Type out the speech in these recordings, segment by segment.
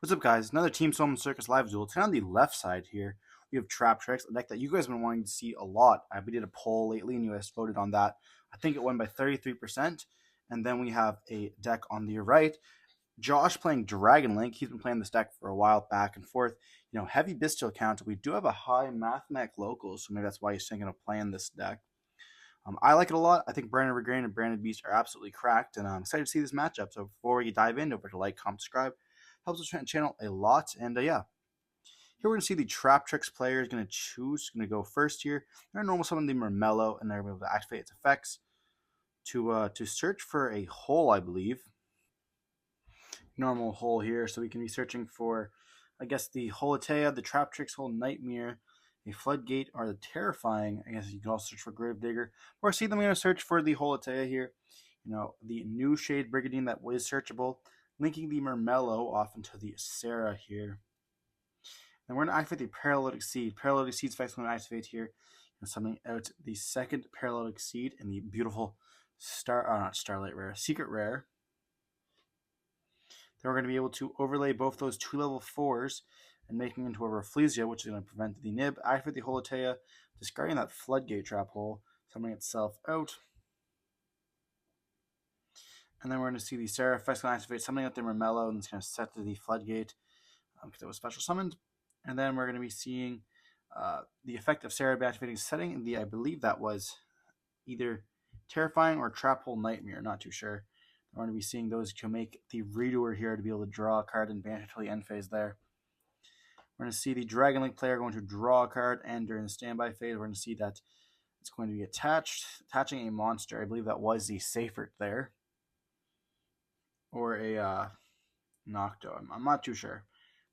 What's up, guys? Another Team Solemn Circus live duel. Today on the left side here, we have Traptrix, a deck that you guys have been wanting to see a lot. We did a poll lately, and you guys voted on that. I think it won by 33%. And then we have a deck on the right. Josh playing DragonLink. He's been playing this deck for a while, back and forth. Heavy Bystial count. We do have a high Mathmech locals, so maybe that's why he's thinking of playing this deck. I like it a lot. I think Branded Regrain and Branded Beast are absolutely cracked, and I'm excited to see this matchup. So before we dive in, don't forget to like, comment, subscribe. Helps us channel a lot, and yeah. Here we're going to see the Traptrix player is going to choose, going to go first here. They're normal summon the Mermello, and they're able to activate its effects to search for a hole, I believe. Normal hole here, so we can be searching for, I guess, the Holotea, the Traptrix Hole Nightmare, a Floodgate, or the Terrifying. I guess you can also search for Gravedigger. Or see them going to search for the Holotea here. The new Shade Brigandine that was searchable. Linking the Mermello off into the Sarah here. And we're going to activate the Paralytic Seed. Paralytic Seed's effects going to activate here. Summoning out the second Paralytic Seed in the beautiful Starlight Rare, Secret Rare. Then we're going to be able to overlay both those 2 level 4s and making into a Rafflesia, which is going to prevent the Nib. Activate the Holotea, discarding that Floodgate trap hole, summoning itself out. And then we're going to see the Sarah effects going to activate, summoning out the Mermello, and it's going to set to the Floodgate because it was special summoned. And then we're going to be seeing the effect of Sarah be activating, setting the, I believe that was either Terrifying or Trap Hole Nightmare, not too sure. We're going to be seeing those to make the Redoer here to be able to draw a card and banish until the end phase there. We're going to see the DragonLink player going to draw a card, and during the standby phase, we're going to see that it's going to be attaching a monster. I believe that was the Seifert there. Or a Nocto. I'm not too sure.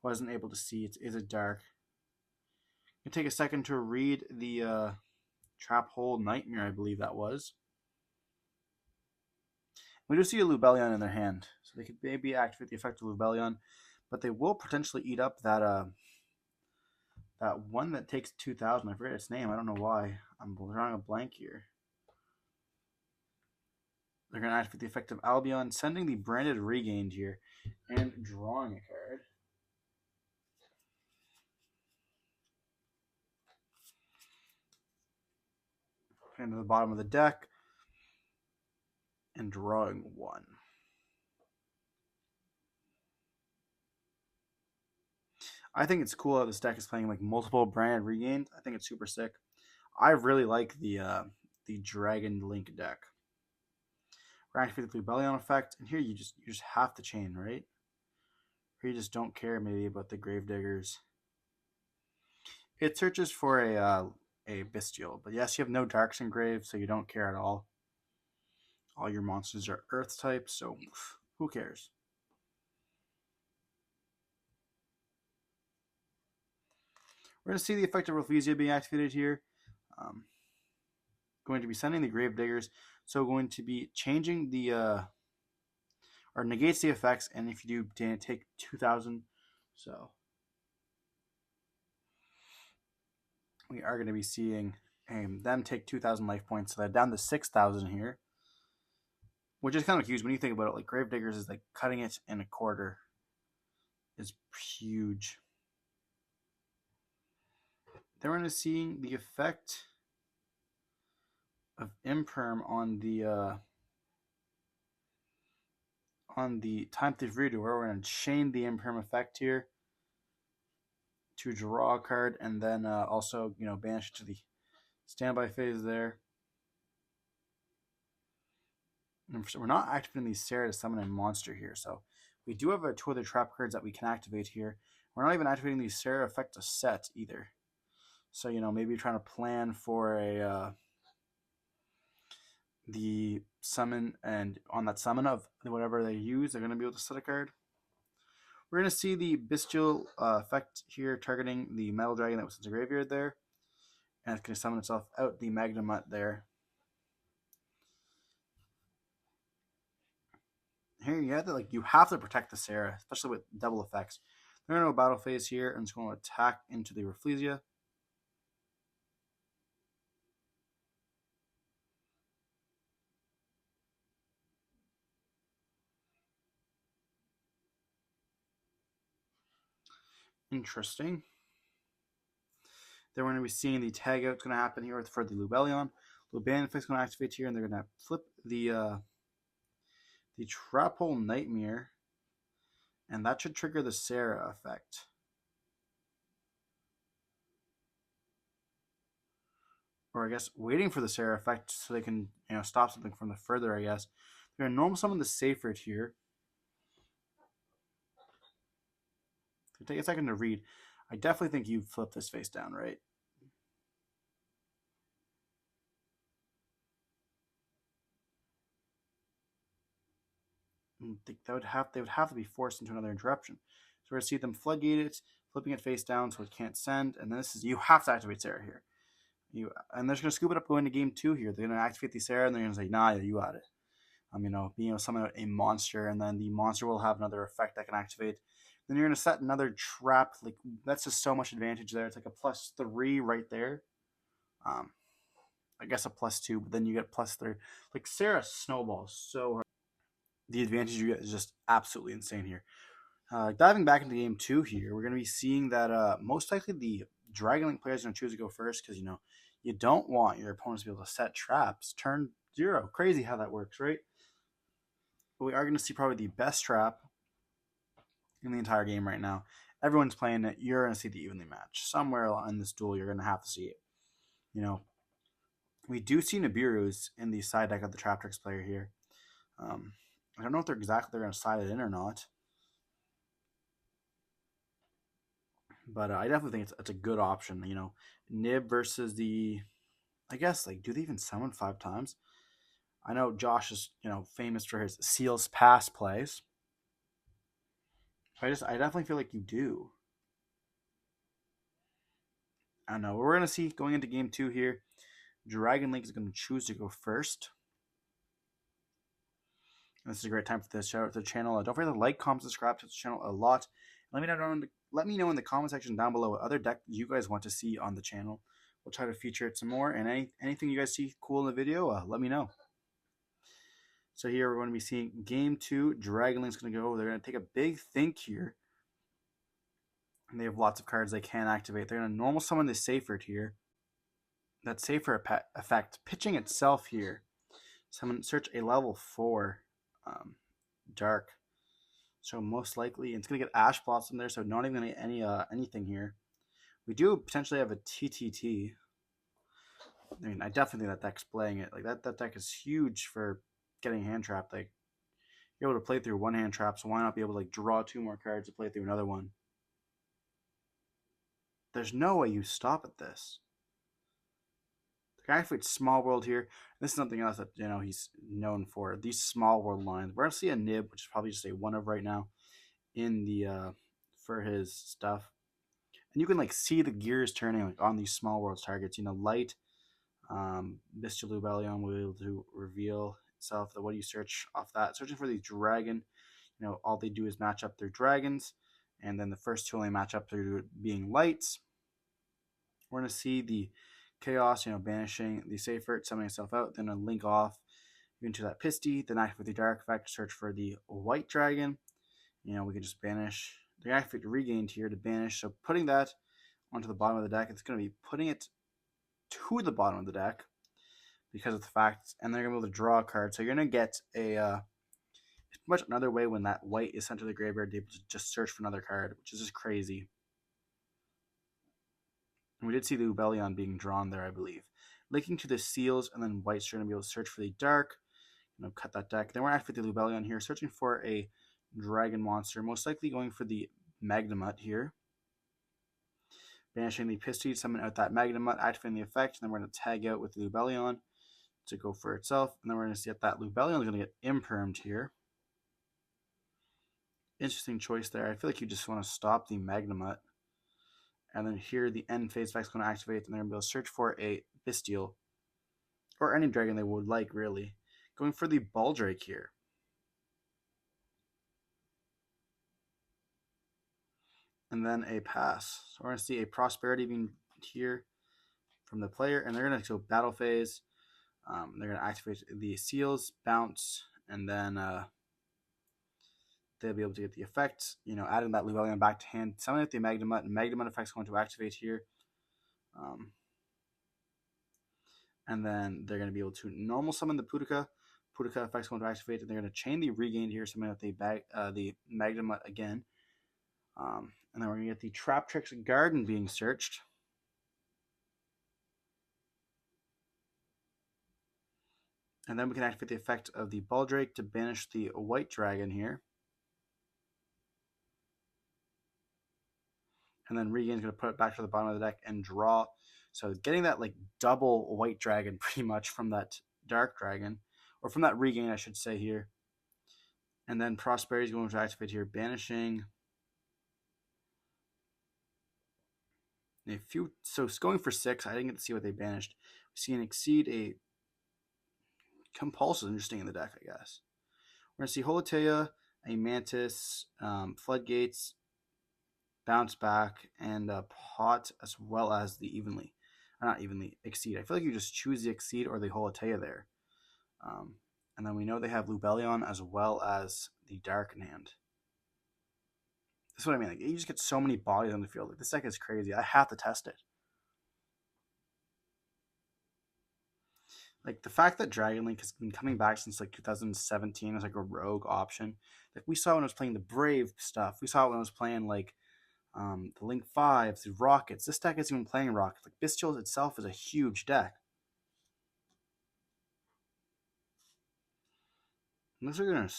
Wasn't able to see. Is it dark? I'm going to take a second to read the Trap Hole Nightmare, I believe that was. We do see a Lubellion in their hand, so they could maybe activate the effect of Lubellion, but they will potentially eat up that that one that takes 2,000. I forget its name. I don't know why. I'm drawing a blank here. They're going to activate the effect of Albion, sending the Branded Regained here, and drawing a card. Into the bottom of the deck, and drawing one. I think it's cool that this deck is playing like multiple Branded Regained. I think it's super sick. I really like the DragonLink deck. We're activating the Rebellion effect, and here you just have to chain, right? Here you just don't care maybe about the Gravediggers. It searches for a Bystial, but yes, you have no Darks engraved, so you don't care at all. All your monsters are Earth type, so who cares? We're going to see the effect of Rafflesia being activated here. Going to be sending the Gravediggers, so going to be changing the or negates the effects, and if you do, take 2,000. So we are going to be seeing them take 2,000 life points, so they're down to 6,000 here, which is kind of huge when you think about it. Like Gravediggers is like cutting it in a quarter is huge. Then we're going to see the effect of Imperm on the Time Thief Redo, where we're going to chain the Imperm effect here to draw a card, and then also banish it to the standby phase there. And we're not activating the Sarah to summon a monster here, so we do have 2 other trap cards that we can activate here. We're not even activating the Sarah effect to set either. So maybe you're trying to plan for a the summon, and on that summon of whatever they use, they're going to be able to set a card. We're going to see the Bystial effect here targeting the Metal Dragon that was in the graveyard there. And it's going to summon itself out the Magnamut there. Here you have to you have to protect the Sarah, especially with double effects. They're going to battle phase here, and it's going to attack into the Rafflesia. Interesting. Then we're going to be seeing the tag out's going to happen here for the Lubellion. Lubellion effect's going to activate here, and they're going to flip the Trap Hole Nightmare, and that should trigger the Sarah effect. Or I guess waiting for the Sarah effect so they can stop something from the further. I guess they're going to normal summon the Safert here. It'll take a second to read. I definitely think you flip this face down, right? They would have to be forced into another interruption. So we're gonna see them floodgate it, flipping it face down so it can't send, and then this is you have to activate Sarah here. And they're just gonna scoop it up going to game 2 here. They're gonna activate the Sarah and they're gonna say, nah, you got it. Being able to summon a monster, and then the monster will have another effect that can activate. Then you're gonna set another trap. Like that's just so much advantage there. It's like a +3 right there. I guess a +2, but then you get +3. Like Sarah snowballs so hard. The advantage you get is just absolutely insane here. Diving back into game 2 here, we're going to be seeing that most likely the DragonLink players are going to choose to go first because, you don't want your opponents to be able to set traps. Turn 0. Crazy how that works, right? But we are going to see probably the best trap in the entire game right now. Everyone's playing it. You're going to see the evenly match. Somewhere in this duel, you're going to have to see it. We do see Nibiru's in the side deck of the Traptrix player here. I don't know if they're going to slide it in or not. But I definitely think it's a good option. Nib versus the, I guess, do they even summon 5 times? I know Josh is, famous for his Seals Pass plays. I definitely feel like you do. I don't know. We're going to see going into game 2 here. DragonLink is going to choose to go first. This is a great time for this. Shout out to the channel. Don't forget to like, comment, subscribe to the channel a lot. Let me know in the comment section down below what other deck you guys want to see on the channel. We'll try to feature it some more. And anything you guys see cool in the video, let me know. So here we're going to be seeing game 2. DragonLink's going to go. They're going to take a big think here. And they have lots of cards they can activate. They're going to normal summon the Safert here. That Safert effect pitching itself here. Search a level 4 dark. So most likely it's gonna get Ash Blossom there, so not even anything here. We do potentially have a TTT. I definitely think that deck's playing it. That deck is huge for getting hand trapped. You're able to play through one hand trap, so why not be able to draw 2 more cards to play through another one? There's no way you stop at this. The guy fights Small World here. This is something else that he's known for. These Small World lines. We're gonna see a Nib, which is probably just a 1 of right now, in the for his stuff. And you can see the gears turning on these Small Worlds targets. Light, Bystial Lubellion will be able to reveal itself. What do you search off that? Searching for the dragon. All they do is match up their dragons, and then the first 2 only match up through being lights. We're gonna see the Chaos, banishing the Safert, summoning itself out, then a link off into that Pisty, then activate the Dark Effect, search for the White Dragon. We can just banish the Effect regained here to banish. So putting that onto the bottom of the deck, it's going to be putting it to the bottom of the deck because of the fact, and they're going to be able to draw a card. So you're going to get a much another way when that white is sent to the graveyard to be able to just search for another card, which is just crazy. And we did see the Lubellion being drawn there, I believe. Linking to the seals, and then white's going to be able to search for the dark. Cut that deck. Then we're activating the Lubellion here, searching for a dragon monster, most likely going for the Magnemut here. Banishing the Pisty, summon out that Magnemut, activating the effect, and then we're going to tag out with the Lubellion to go for itself. And then we're going to see that Lubellion is going to get impermed here. Interesting choice there. I feel like you just want to stop the Magnemut. And then here the end phase effect is going to activate, and they're going to be able to search for a Bystial. Or any dragon they would like, really. Going for the Baldrake here. And then a pass. So we're going to see a Prosperity being here from the player, and they're going to go battle phase. They're going to activate the seals, bounce, and then they'll be able to get the effect, adding that Llewellyn back to hand, summoning with the Magnemite, and Magnemite effect's going to activate here. And then they're going to be able to normal summon the Pudica. Pudica effect's going to activate, and they're going to chain the Regained here, summoning with the Magnemite again. And then we're going to get the Traptrix Garden being searched. And then we can activate the effect of the Baldrake to banish the White Dragon here. And then Regain's going to put it back to the bottom of the deck and draw. So getting that like double White Dragon pretty much from that Dark Dragon, or from that Regain, I should say here. And then Prosperity is going to activate here, banishing a few. So it's going for 6. I didn't get to see what they banished. We see an Exceed, a Compulse is interesting in the deck, I guess. We're going to see Holotea, a Mantis, Floodgates, Bounce Back, and Pot, as well as the Exceed. I feel like you just choose the Exceed or the Holotea there. And then we know they have Lubellion as well as the Dark in hand. That's what I mean. Like, you just get so many bodies on the field. Like, this deck is crazy. I have to test it. Like, the fact that DragonLink has been coming back since like 2017 as like a rogue option. Like, we saw when I was playing the Brave stuff. We saw it when I was playing like the Link 5s, the Rockets. This deck isn't even playing Rockets. Like, Bystial itself is a huge deck. Unless they're going to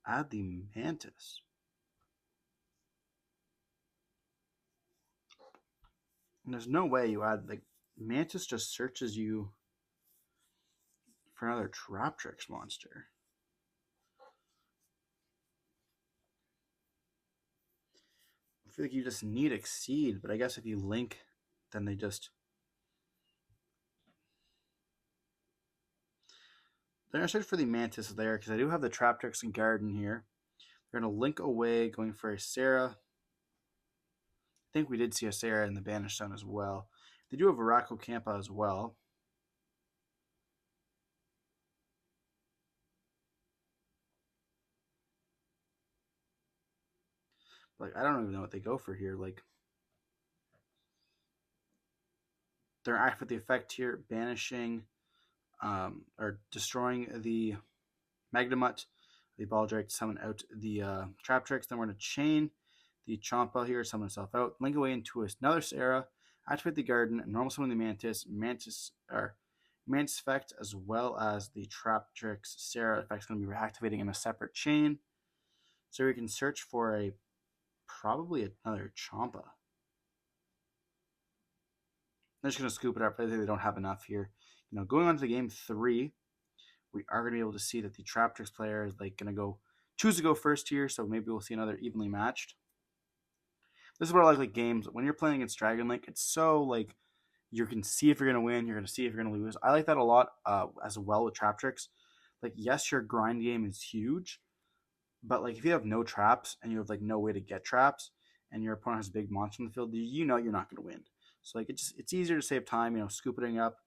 add the Mantis. And there's no way you add, like, Mantis just searches you for another Traptrix monster. I feel like you just need Exceed, but I guess if you link, then they just... They're going to search for the Mantis there, because I do have the Traptrix and Garden here. They're going to link away, going for a Sarah. I think we did see a Sarah in the Banished Zone as well. They do have Veraco Campa as well. Like, I don't even know what they go for here. Like, they're active with the effect here, banishing or destroying the Magnemite, the Baldrake to summon out the Traptrix. Then we're going to chain the Champa here, summon itself out, link away into another Sarah, activate the Garden, and normal summon the Mantis effect, as well as the Traptrix Sarah effect is going to be reactivating in a separate chain. So we can search for probably another Champa. I'm just going to scoop it up. I think they don't have enough here. Going on to game 3, we are going to be able to see that the Traptrix player is like going to choose to go first here. So maybe we'll see another evenly matched. This is where I like games. When you're playing against DragonLink, it's so like you can see if you're going to win, you're going to see if you're going to lose. I like that a lot as well with Traptrix. Like, yes, your grind game is huge, but like if you have no traps and you have like no way to get traps, and your opponent has a big monster in the field, you're not going to win. So like it's easier to save time, scooping up,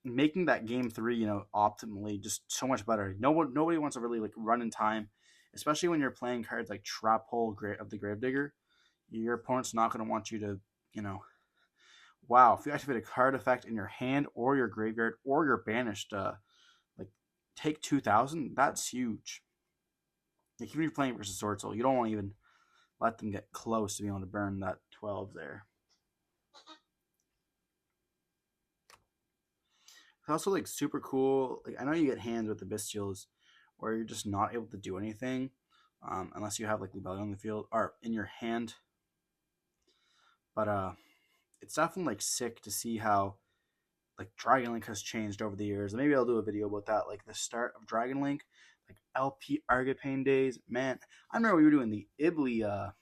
making that game 3, optimally just so much better. Nobody wants to really like run in time, especially when you're playing cards like Trap Hole of the Gravedigger. Your opponent's not going to want you to, wow, if you activate a card effect in your hand or your graveyard or your banished, like take 2,000, that's huge. Like, even if you're playing versus Sword Soul, you don't want to even let them get close to being able to burn that 12 there. It's also like super cool. Like, I know you get hands with the Bystials where you're just not able to do anything unless you have like Lubellion on the field or in your hand. But it's definitely like sick to see how like DragonLink has changed over the years. Maybe I'll do a video about that, like the start of DragonLink, like LP Argipane days. Man, I remember we were doing the Ibli,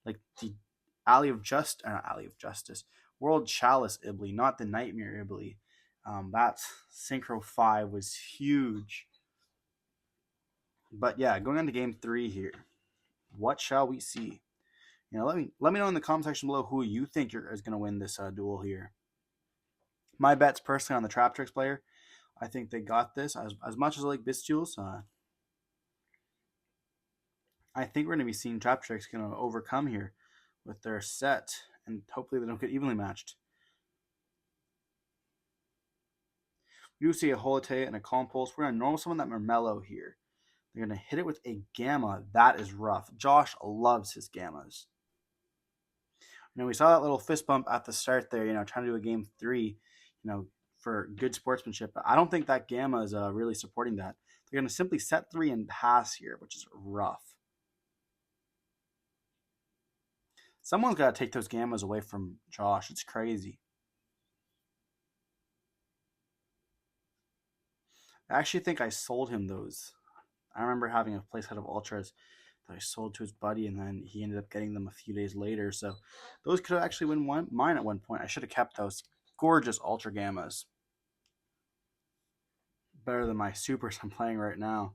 like the Alley of Justice, World Chalice Ibli, not the Nightmare Ibli. That Synchro 5 was huge. But yeah, going on to game 3 here. What shall we see? Let me know in the comment section below who you think is going to win this duel here. My bet's personally on the Traptrix player. I think they got this as much as I like Bystials. I think we're going to be seeing Traptrix going to overcome here with their set, and hopefully they don't get evenly matched. We do see a Holotea and a Calm Pulse. We're going to normal summon that Murmello here. They're going to hit it with a Gamma. That is rough. Josh loves his Gammas. We saw that little fist bump at the start there, trying to do a game 3, for good sportsmanship. But I don't think that Gamma is really supporting that. They're going to simply set 3 and pass here, which is rough. Someone's got to take those Gammas away from Josh. It's crazy. I actually think I sold him those. I remember having a playset of Ultras that I sold to his buddy, and then he ended up getting them a few days later. So those could have actually been mine at one point. I should have kept those gorgeous Ultra Gammas. Better than my Supers I'm playing right now.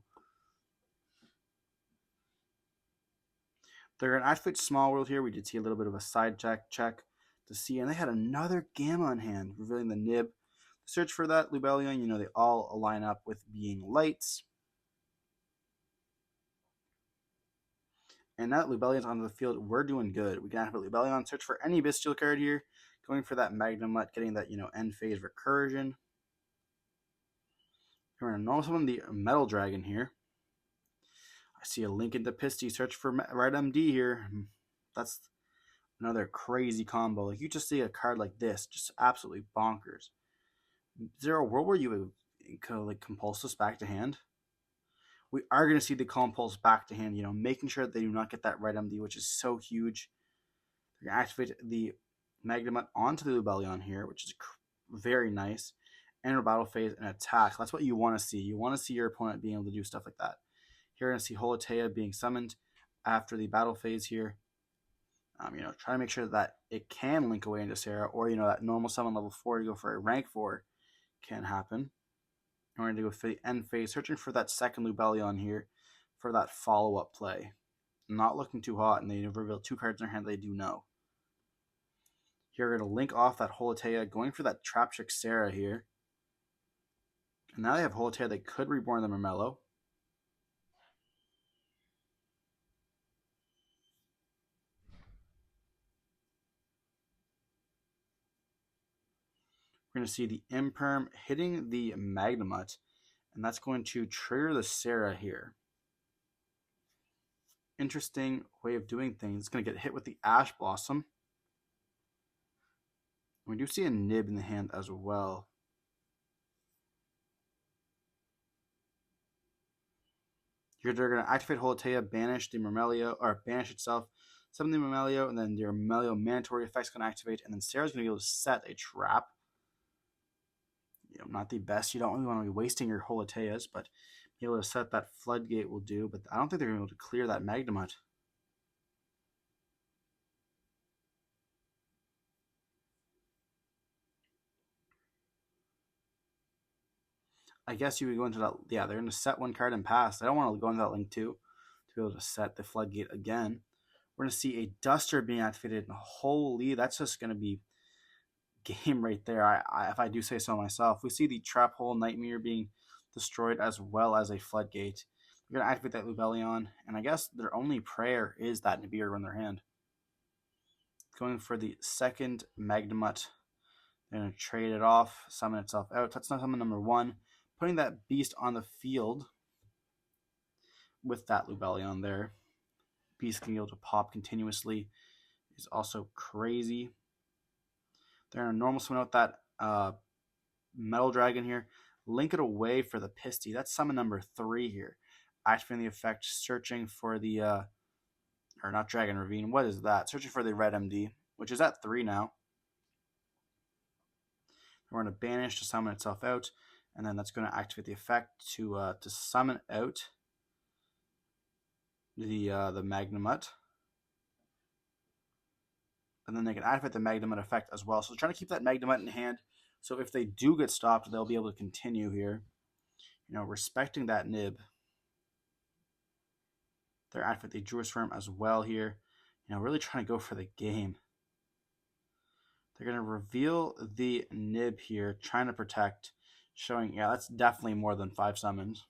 They're going to activate Small World here. We did see a little bit of a side check to see, and they had another Gamma on hand, revealing the Nib. Search for that Lubellion. They all align up with being lights. And now that Lubellion's onto the field, we're doing good. We can activate Lubellion, search for any Bystial card here, going for that Magnemite, getting that, end phase recursion. We're going to normal summon the Metal Dragon here. I see a link into Pisty, search for Red MD here. That's another crazy combo. Like, you just see a card like this, just absolutely bonkers. Is there a world where you could like compulse this back to hand? We are going to see the Calm Pulse back to hand, making sure that they do not get that Red MD, which is so huge. They're going to activate the Magnemite onto the Lubellion here, which is very nice. Enter battle phase and attack. That's what you want to see. You want to see your opponent being able to do stuff like that. Here we're going to see Holotea being summoned after the battle phase here. Try to make sure that it can link away into Sarah, or, that normal summon level 4 to go for a rank 4 can happen. We're going to go for the end phase, searching for that second Lubellion here for that follow-up play. Not looking too hot, and they reveal 2 cards in their hand they do know. Here we're going to link off that Holotea, going for that Traptrix Sarah here. And now they have Holotea, they could reborn the Murmello. We're going to see the Imperm hitting the Magnemite, and that's going to trigger the Sarah here. Interesting way of doing things. It's going to get hit with the Ash Blossom. We do see a Nib in the hand as well. Here they're going to activate Holotea, banish the Murmello, or banish itself, summon the Murmello, and then the Murmello mandatory effect's going to activate, and then Sarah's going to be able to set a trap. Not the best. You don't really want to be wasting your Holoteas, but be able to set that floodgate will do. But I don't think they're going to be able to clear that Magnemite. I guess you would go into that. Yeah, they're going to set 1 card and pass. I don't want to go into that link 2 to be able to set the floodgate again. We're going to see a Duster being activated. Holy, that's just going to be game right there. If I do say so myself. We see the Trap Hole Nightmare being destroyed as well as a floodgate. We're going to activate that Lubellion, and I guess their only prayer is that Nibiru in their hand. Going for the second Magnemite. They're going to trade it off, summon itself out. That's not summon number 1. Putting that beast on the field with that Lubellion there. Beast can be able to pop continuously. Is also crazy. They're going to normal summon out that Metal Dragon here. Link it away for the Pisty. That's summon number 3 here. Activating the effect, searching for the, or not Dragon Ravine. What is that? Searching for the Red MD, which is at 3 now. We're going to banish to summon itself out, and then that's going to activate the effect to summon out the Magnemite. And then they can activate the Magnemite effect as well. So they're trying to keep that Magnemite in hand. So if they do get stopped, they'll be able to continue here. Respecting that Nib. They're activate the Druid Swarm as well here. Really trying to go for the game. They're going to reveal the Nib here, trying to protect. Showing, yeah, that's definitely more than 5 summons.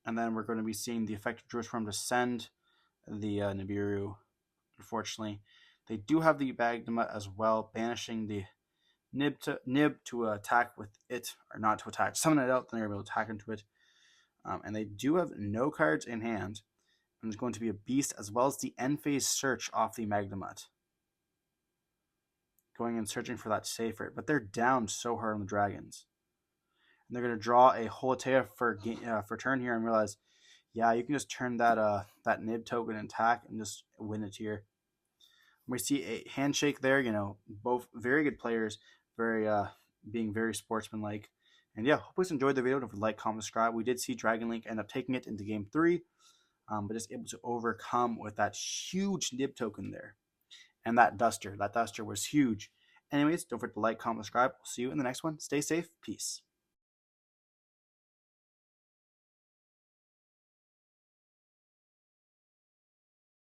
And then we're going to be seeing the effect of Druid Swarm descend the Nibiru. Unfortunately, they do have the Magnemite as well, banishing the Nib to attack with it, or not to attack. Summon it out, then they're able to attack into it. And they do have no cards in hand. And there's going to be a Beast as well as the end phase search off the Magnemite. Going and searching for that safe rate, but they're down so hard on the dragons. And they're going to draw a Holotea for turn here and realize, yeah, you can just turn that that Nib token and attack and just win it here. We see a handshake there, both very good players, being very sportsmanlike. And yeah, hope you guys enjoyed the video. Don't forget to like, comment, subscribe. We did see DragonLink end up taking it into game 3, but just able to overcome with that huge Nib token there. And that Duster was huge. Anyways, don't forget to like, comment, subscribe. We'll see you in the next one. Stay safe. Peace.